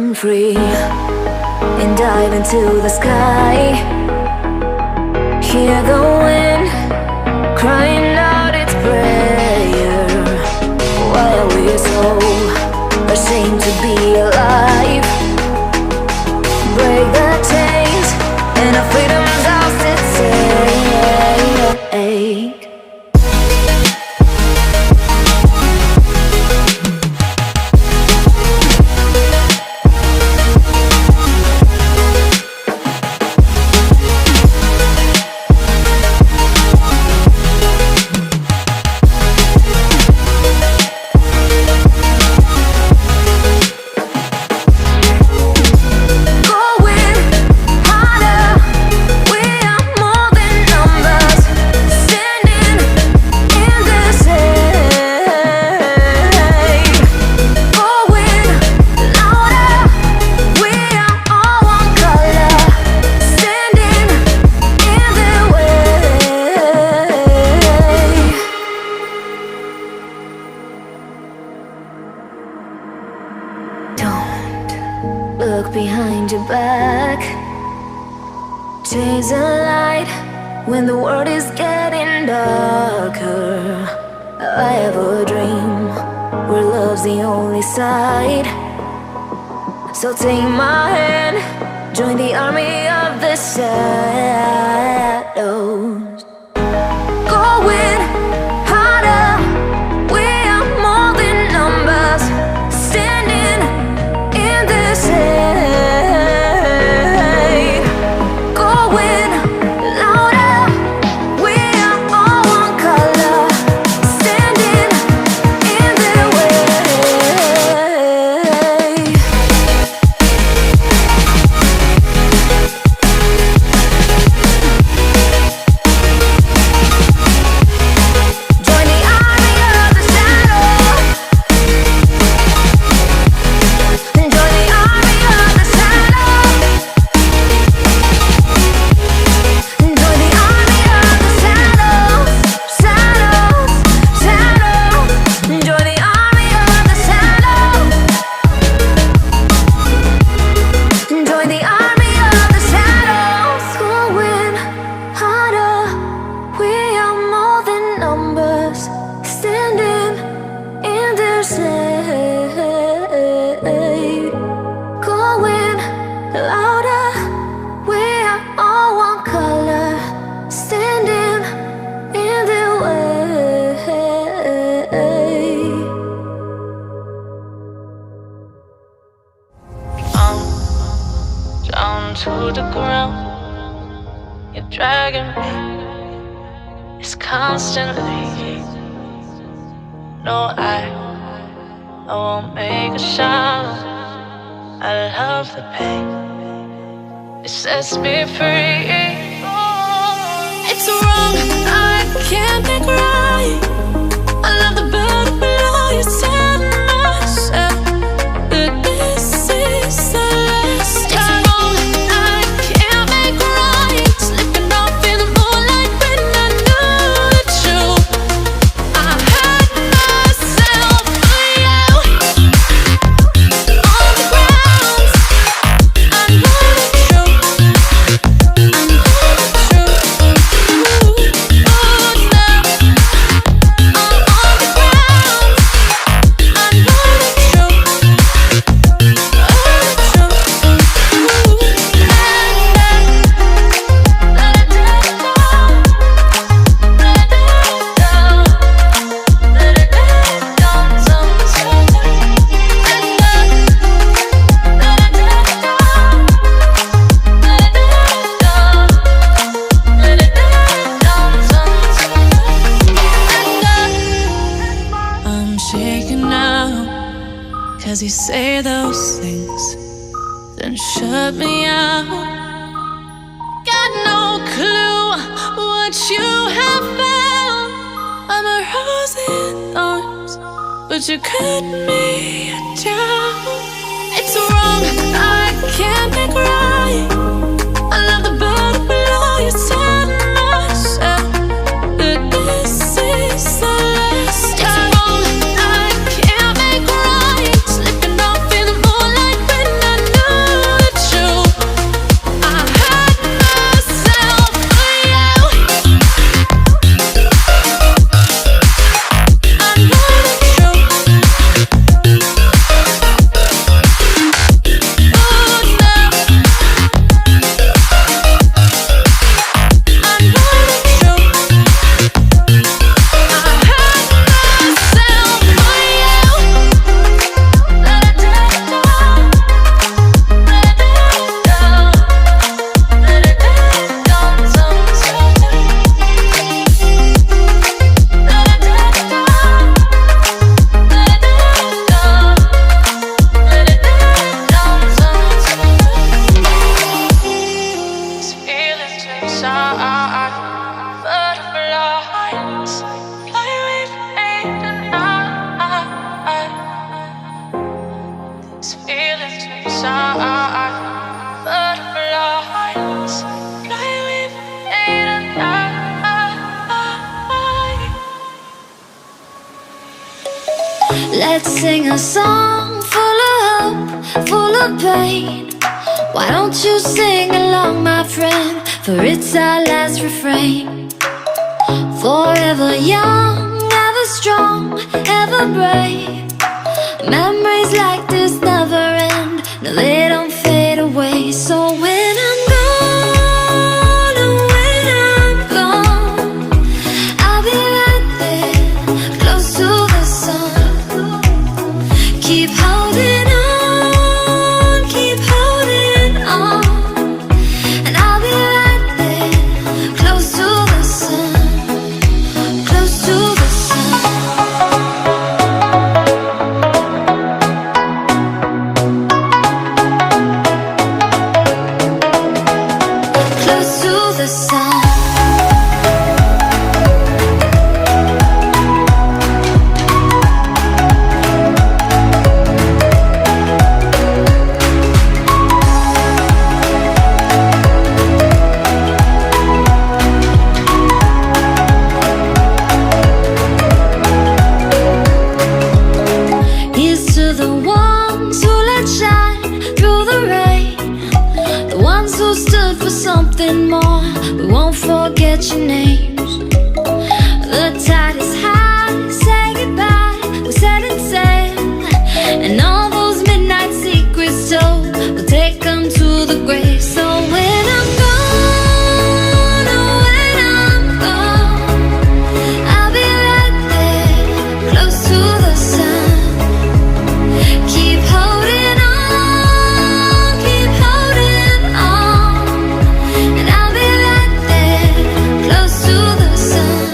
I'm free and dive into the sky. Hear the wind crying out its prayer. Why are we so ashamed to be alive? Break the chains and our freedom's ours to take. Look behind your back. Chase a light when the world is getting darker. I have a dream where love's the only side. So take my hand, join the army of the shadows. Going harder, we are more than numbers. Standing in the shade, going louder. We are all one color, standing in the way. Join the army of the shadow. Join the army of the shadow. Join the army of the shadows, shadows, shadows. Join the army of the shadows. Join the army of the shadows. Going harder, we are more than numbers. Standing in the shade, going louder. We are all one color, standing in the way. I'm down to the ground. You're dragging me. It's constantly. No, I won't make a sound. I love the pain. It sets me free. It's wrong, I can't make right. I love the bird below you. Tell myself that this is the last time. It's wrong, I can't make right. Slipping off in the moonlight when I knew the truth. I hurt myself for you. On the ground, I know the truth. I know the truth. Ooh, now I'm on the ground. I know the truth. I'm shaking now, 'cause you say those things, then shut me out. Got no clue what you have found. I'm a rose in thorns, but you cut me down. It's wrong, I can't make right. I love the bird below you. Tell myself that this is the last time. It's wrong, I can't make right. Slipping off in the moonlight when I Let's sing a song full of hope, full of pain. Why don't you sing along, my friend? For it's our last refrain. Forever young, ever strong, ever brave. Memories like this never end. No, they don't fade away. So when I'm gone, oh, when I'm gone, I'll be right there, close to the sun. Keep holding on, keep holding on, and I'll be right there, close to the sun, close to the sun. Close to the sun. Here's to the ones who let shine through the rain, the ones who stood for something more. We won't forget your names. The tide is high, say goodbye, we're setting sail, and all those midnight secrets told, we'll take them to the grave. So when I'm gone, oh, when I'm gone, I'll be right there, close to the sun. Keep holding on, keep holding on, and I'll be right there, close to the sun,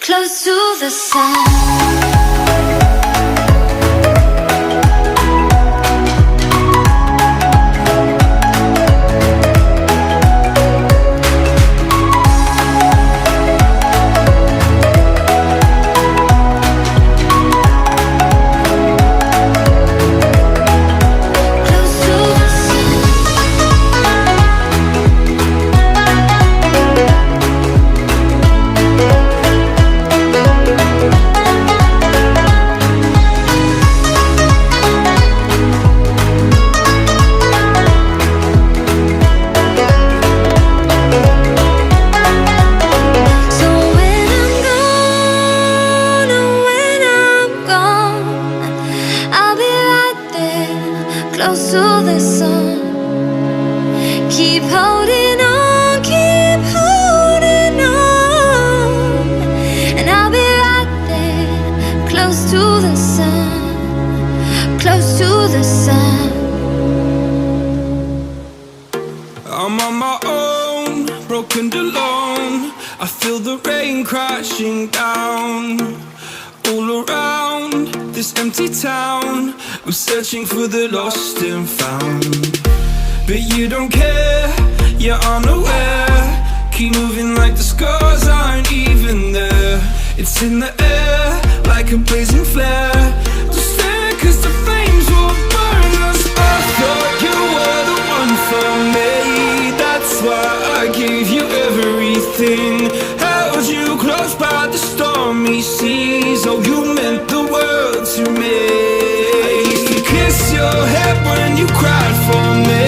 close to the sun. Close to the sun. So when I'm gone, oh, when I'm gone, I'll be right there, close to the sun. Keep holding on, keep holding on, and I'll be right there, close to the sun, close to the sun. I'm on my own, broken and alone. I feel the rain crashing down all around this empty town. I'm searching for the lost and found, but you don't care, you're unaware. Keep moving like the scars aren't even there. It's in the air like a blazing flare. Just stare 'cause the flames will burn us. I thought you were the one for me, that's why I gave you everything. Held you close by the stormy seas. Oh, you meant the world to me. I used to kiss your head when you cried for me,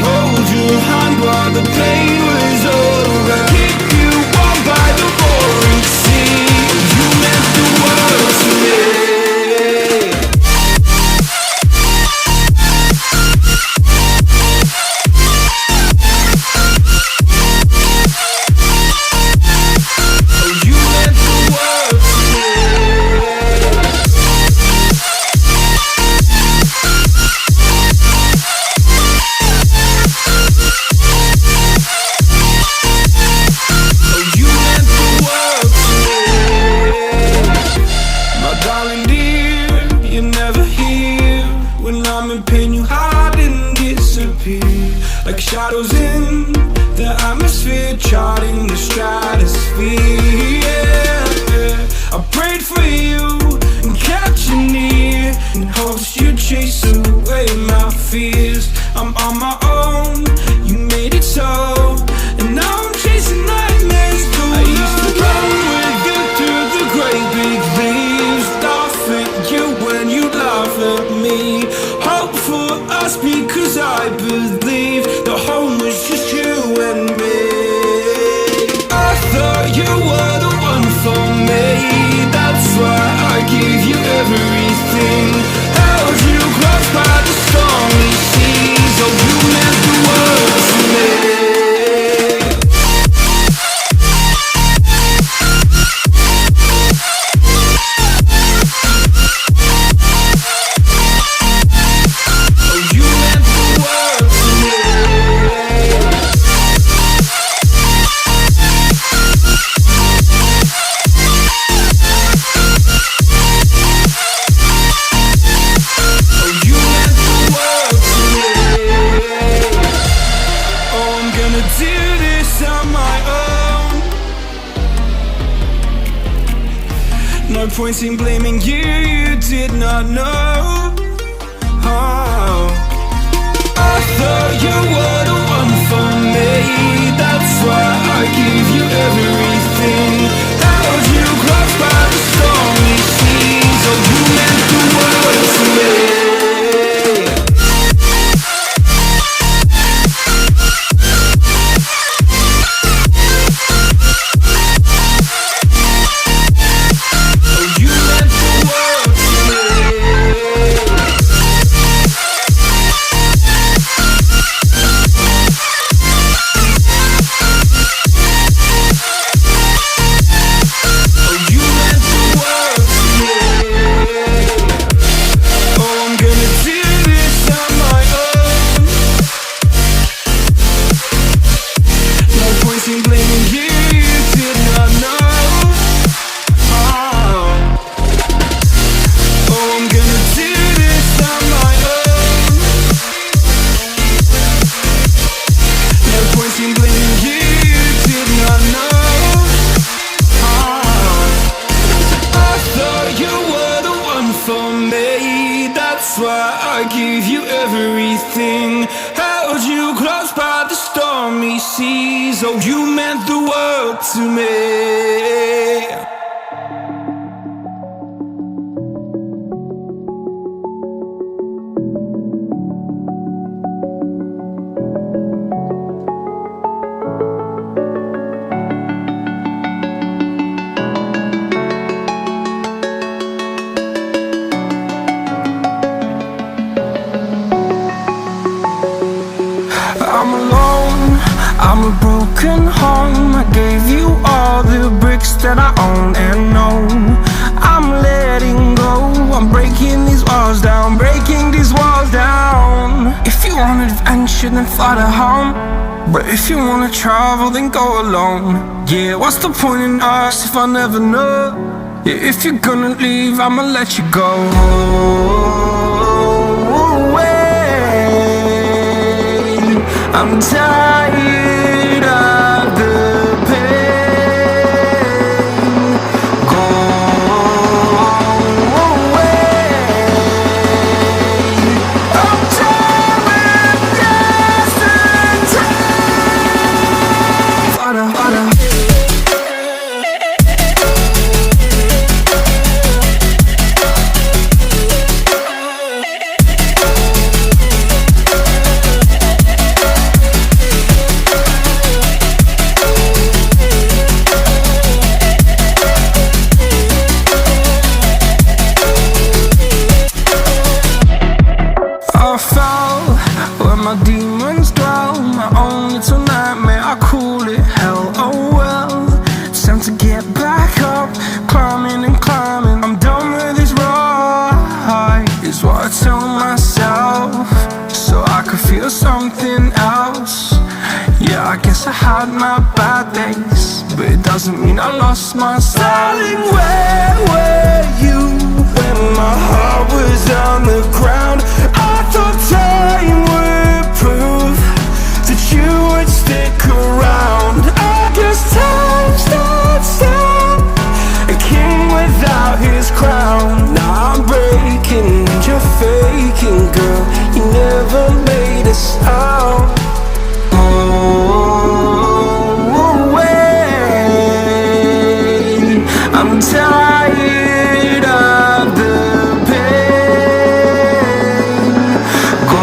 hold your hand while the pain was over, keep you warm by the roaring sea. You meant the world to me. Oh, you meant the world to me. Oh, you meant the world to me. My darling dear, you're never here. When I'm in pain, you hide and disappear like shadows in the atmosphere, charting the stratosphere. Yeah. I prayed for you and kept you near in hopes you'd chase away my fears. I'm on my own, you made it so, and now I'm chasing nightmares too. I used to run with you through the great big leaves, laugh at you No point in blaming you, you did not know. Oh. I thought you were the one for me, that's why I give you everything. Held you close by the stormy seas, oh you meant the world to me. Oh, you meant the world to me. I'm alone, I'm a broken home. I gave you all the bricks that I own and know. I'm letting go, I'm breaking these walls down, breaking these walls down. If you want adventure, then fly to home. But if you wanna travel, then go alone. Yeah, what's the point in us if I never know? Yeah, if you're gonna leave, I'ma let you go. I'm tired of the pain. Go away. I'm tired of yesterday. Harder, harder. My demons dwell, my own little nightmare, I call it hell, oh well. It's time to get back up, climbing and climbing. I'm done with this ride, is what I tell myself, so I could feel something else. Yeah, I guess I had my bad days, but it doesn't mean I lost my style. Darling, where were you when my heart was on the ground? I thought time would prove that you would stick around. I guess time stood still, a king without his crown. Now I'm breaking and you're faking, girl. You never made a sound. Oh, wait, I'm tired of the pain. Go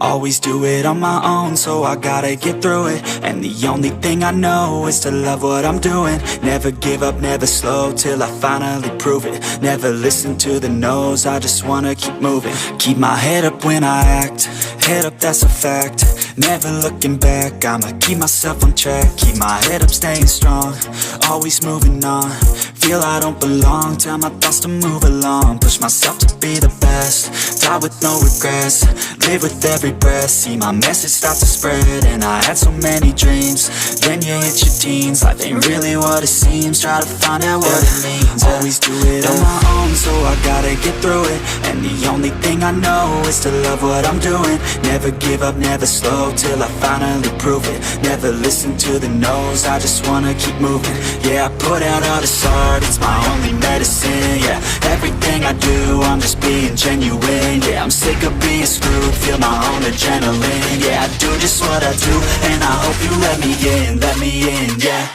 Always do it on my own, so I gotta get through it. And the only thing I know is to love what I'm doing. Never give up, never slow, till I finally prove it. Never listen to the no's, I just wanna keep moving. Keep my head up when I act, head up, that's a fact. Never looking back, I'ma keep myself on track. Keep my head up, staying strong, always moving on. Feel I don't belong, tell my thoughts to move along. Push myself to be the best, die with no regrets. Live with every breath, see my message start to spread. And I had so many dreams, then you hit your teens. Life ain't really what it seems, try to find out what it means. Always do it on my own, so I gotta get through it. And the only thing I know is to love what I'm doing. Never give up, never slow, till I finally prove it. Never listen to the no's, I just wanna keep moving. Yeah, I put out all this art, it's my only medicine. Yeah, everything I do, I'm just being genuine. Yeah, I'm sick of being screwed, feel my own adrenaline. Yeah, I do just what I do, and I hope you let me in, yeah.